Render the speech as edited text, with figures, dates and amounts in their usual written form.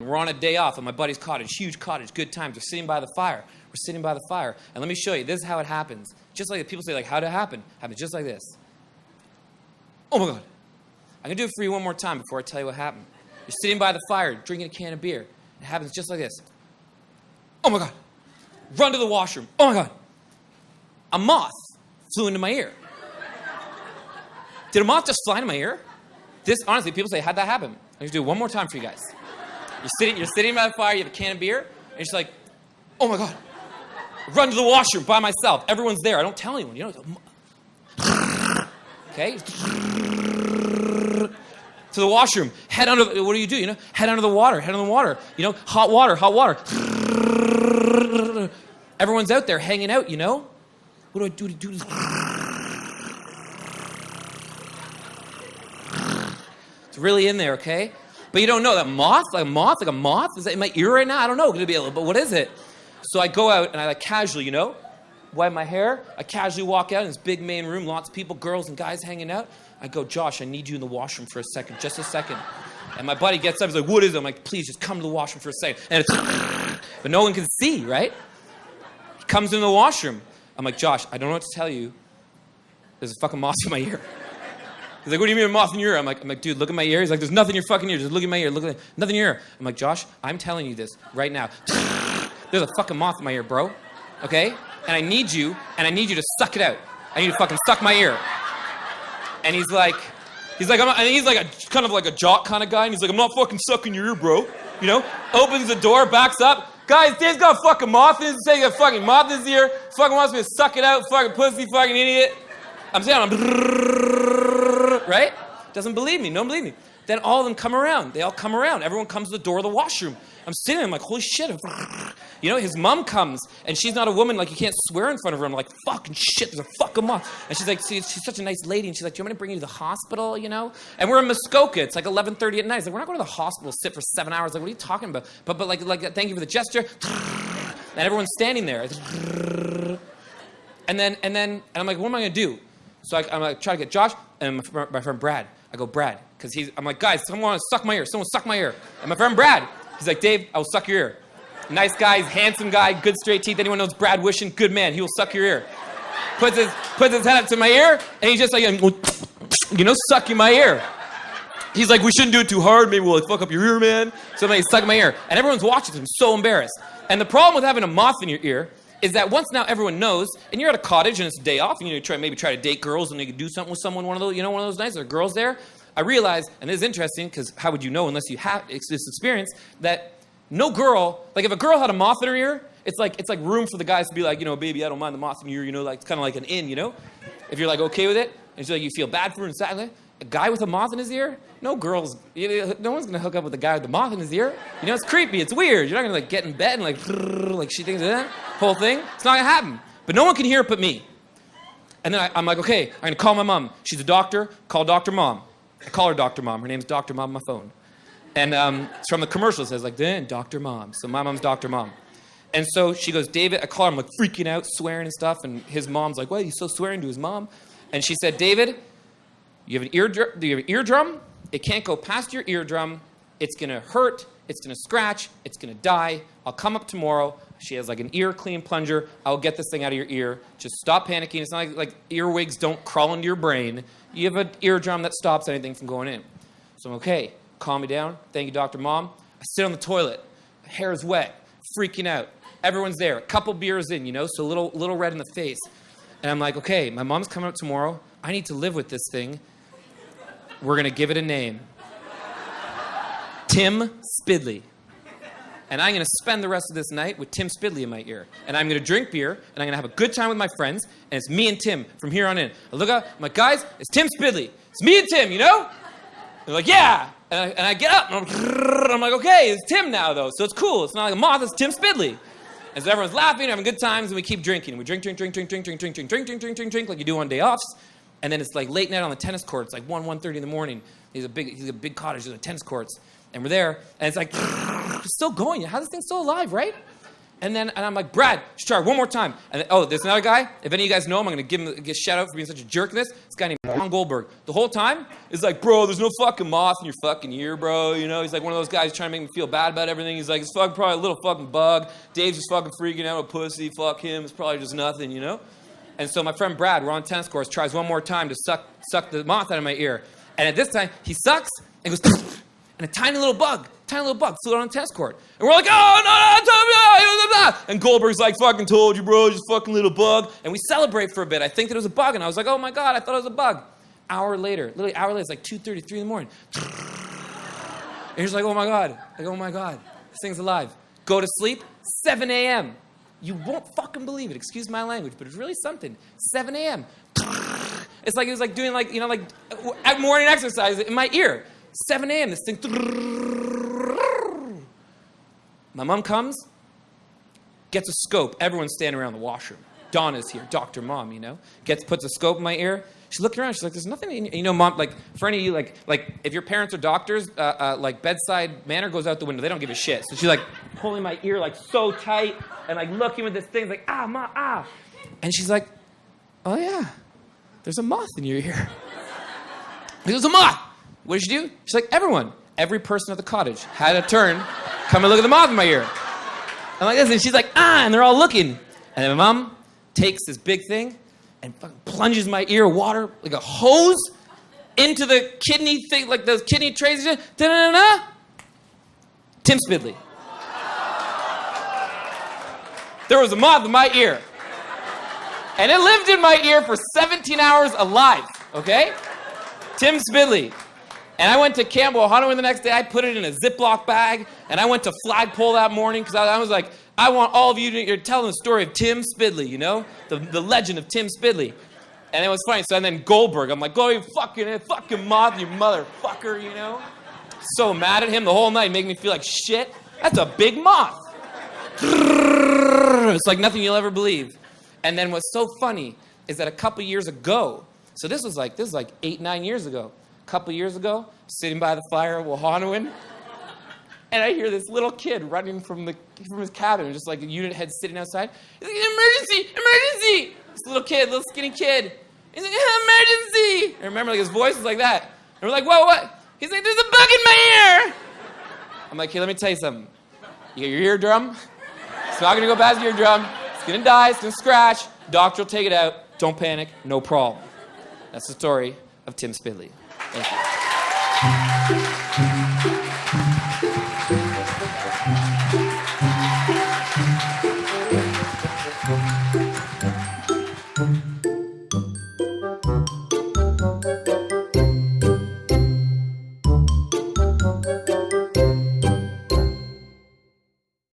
and we're on a day off at my buddy's cottage, huge cottage, good times. We're sitting by the fire. And let me show you. This is how it happens. Just like people say, like, how did it happen? It happens just like this. Oh, my God. I'm going to do it for you one more time before I tell you what happened. You're sitting by the fire, drinking a can of beer. It happens just like this. Oh, my God. Run to the washroom. Oh, my God. A moth flew into my ear. Did a moth just fly into my ear? This, honestly, people say, how'd that happen? I'm going to do it one more time for you guys. You're sitting by the fire, you have a can of beer, and you're just like, oh, my God. Run to the washroom by myself. Everyone's there. I don't tell anyone. You know, okay? To the washroom. Head under. What do? You know, head under the water. You know, hot water. Everyone's out there hanging out. You know. What do I do to do this? It's really in there, okay? But you don't know that moth, like a moth. Is that in my ear right now? I don't know. Could it be a little? But what is it? So I go out and I like casually, you know, wipe my hair. I casually walk out in this big main room, lots of people, girls and guys hanging out. I go, Josh, I need you in the washroom for a second, just a second. And my buddy gets up, he's like, what is it? I'm like, please just come to the washroom for a second. And it's, but no one can see, right? He comes into the washroom. I'm like, Josh, I don't know what to tell you. There's a fucking moth in my ear. He's like, what do you mean a moth in your ear? I'm like, dude, look at my ear. He's like, there's nothing in your fucking ear. Just look at my ear. Look at nothing in your ear. I'm like, Josh, I'm telling you this right now. There's a fucking moth in my ear, bro. Okay? And I need you to suck it out. I need you to fucking suck my ear. And he's like, he's like a kind of like a jock kind of guy. And he's like, I'm not fucking sucking your ear, bro. You know? Opens the door, backs up. Guys, Dave's got a fucking moth in his ear. He's got a fucking moth in his ear. Fucking wants me to suck it out. Fucking pussy, fucking idiot. I'm saying, right? Doesn't believe me. No one believe me. Then all of them come around. They all come around. Everyone comes to the door of the washroom. I'm sitting there, I'm like, holy shit. You know, his mom comes, and she's not a woman, like, you can't swear in front of her. I'm like, fucking shit, there's a fucking moth. And she's like, she's such a nice lady, and she's like, do you want me to bring you to the hospital, you know? And we're in Muskoka, it's like 11:30 at night. It's like, we're not going to the hospital, sit for 7 hours. Like, what are you talking about? But like, thank you for the gesture. And everyone's standing there. And I'm like, what am I going to do? So I'm like, try to get Josh and my friend Brad. I go, Brad, because I'm like, guys, someone wants to suck my ear. Someone suck my ear. And my friend Brad, he's like, Dave, I will suck your ear. Nice guy, handsome guy, good straight teeth. Anyone knows Brad Wishing? Good man. He will suck your ear. Puts his head up to my ear, and he's just like, you know, sucking my ear. He's like, we shouldn't do it too hard. Maybe we'll like fuck up your ear, man. So he's sucking my ear. And everyone's watching. I'm so embarrassed. And the problem with having a moth in your ear is that once now everyone knows, and you're at a cottage and it's a day off, and you maybe try to date girls and you can do something with someone, one of those nights, there are girls there. I realize, and this is interesting, because how would you know unless you have this experience, that no girl, like if a girl had a moth in her ear, it's like room for the guys to be like, you know, baby, I don't mind the moth in your ear, you know, like it's kind of like an in, you know? If you're like okay with it, and she's like, you feel bad for her and sad, a guy with a moth in his ear, no one's gonna hook up with a guy with a moth in his ear. You know, it's creepy, it's weird. You're not gonna like get in bed and like she thinks of that whole thing. It's not gonna happen. But no one can hear it but me. And then I'm like, okay, I'm gonna call my mom. She's a doctor, call Dr. Mom. I call her Dr. Mom. Her name's Dr. Mom on my phone. And it's from the commercial. It says like, then Dr. Mom. So my mom's Dr. Mom. And so she goes, David, I call her, I'm like freaking out, swearing and stuff. And his mom's like, why are you so swearing to his mom? And she said, David, you have an eardrum. It can't go past your eardrum. It's going to hurt. It's going to scratch. It's going to die. I'll come up tomorrow. She has like an ear clean plunger. I'll get this thing out of your ear. Just stop panicking. It's not like earwigs don't crawl into your brain. You have an eardrum that stops anything from going in. So I'm okay. Calm me down. Thank you, Dr. Mom. I sit on the toilet. My hair is wet. Freaking out. Everyone's there. A couple beers in, you know, so a little red in the face. And I'm like, okay, my mom's coming up tomorrow. I need to live with this thing. We're going to give it a name. Tim Spidley. And I'm going to spend the rest of this night with Tim Spidley in my ear. And I'm going to drink beer, and I'm going to have a good time with my friends, and it's me and Tim from here on in. I look up, I'm like, guys, it's Tim Spidley. It's me and Tim, you know? They're like, yeah. And I get up, and I'm like, okay, it's Tim now, though, so it's cool. It's not like a moth, it's Tim Spidley. And so everyone's laughing, having good times, and we keep drinking. We drink, like you do on day offs. And then it's like late night on the tennis court. It's like 1:30 in the morning. He's a big cottage. There's tennis courts. And we're there. And it's like, it's still going. How is this thing still alive, right? And I'm like, Brad, just try one more time. And then, there's another guy. If any of you guys know him, I'm going to give him a shout out for being such a jerk in this. This guy named Ron Goldberg. The whole time, is like, bro, there's no fucking moth in your fucking ear, bro. You know, he's like one of those guys trying to make me feel bad about everything. He's like, it's fucking probably a little fucking bug. Dave's just fucking freaking out, a pussy. Fuck him. It's probably just nothing, you know? And so my friend Brad, we're on tennis courts, tries one more time to suck the moth out of my ear. And at this time, he sucks and goes, and a tiny little bug flew out on the tennis court. And we're like, oh, no, and Goldberg's like, fucking told you, bro, just fucking little bug. And we celebrate for a bit. I think that it was a bug. And I was like, oh my God, I thought it was a bug. Literally hour later, it's like 2:33 in the morning. And he's like, oh my God. This thing's alive. Go to sleep, 7 a.m. You won't fucking believe it. Excuse my language, but it's really something. 7 a.m. It's like it was like doing like morning exercise in my ear. 7 a.m. This thing. My mom comes, gets a scope. Everyone's standing around the washroom. Donna's here, Dr. Mom, you know. Puts a scope in my ear. She's looking around. She's like, there's nothing in you know, Mom, like, for any of you, like if your parents are doctors, like, bedside manner goes out the window. They don't give a shit. So she's, like, pulling my ear, like, so tight and, like, looking with this thing, like, Ma, ah. And she's like, oh, yeah, there's a moth in your ear. There's a moth. What did she do? She's like, every person at the cottage had a turn, come and look at the moth in my ear. I'm like this, and she's like, and they're all looking. And then my mom takes this big thing and fucking plunges my ear water like a hose into the kidney thing, like those kidney trays. Da-da-da-da. Tim Spidley. There was a moth in my ear. And it lived in my ear for 17 hours alive, okay? Tim Spidley. And I went to Campbell Hunter the next day. I put it in a Ziploc bag. And I went to Flagpole that morning because I was like, I want all of you to you're telling the story of Tim Spidley, you know? The legend of Tim Spidley. And it was funny. So and then Goldberg, I'm like, go you fucking moth, you motherfucker, you know? So mad at him the whole night, making me feel like shit. That's a big moth. It's like nothing you'll ever believe. And then what's so funny is that a couple years ago, so this was like 8-9 years ago. A couple years ago, sitting by the fire at Wahanoan, and I hear this little kid running from his cabin, just like a unit head sitting outside. He's like, emergency! This little kid, little skinny kid. He's like, emergency! And remember, like his voice was like that. And we're like, whoa, what? He's like, there's a bug in my ear! I'm like, hey, let me tell you something. You got your eardrum? It's not gonna go past your eardrum. It's gonna die, it's gonna scratch. Doctor will take it out. Don't panic, no problem. That's the story of Tim Spidley. Thank you.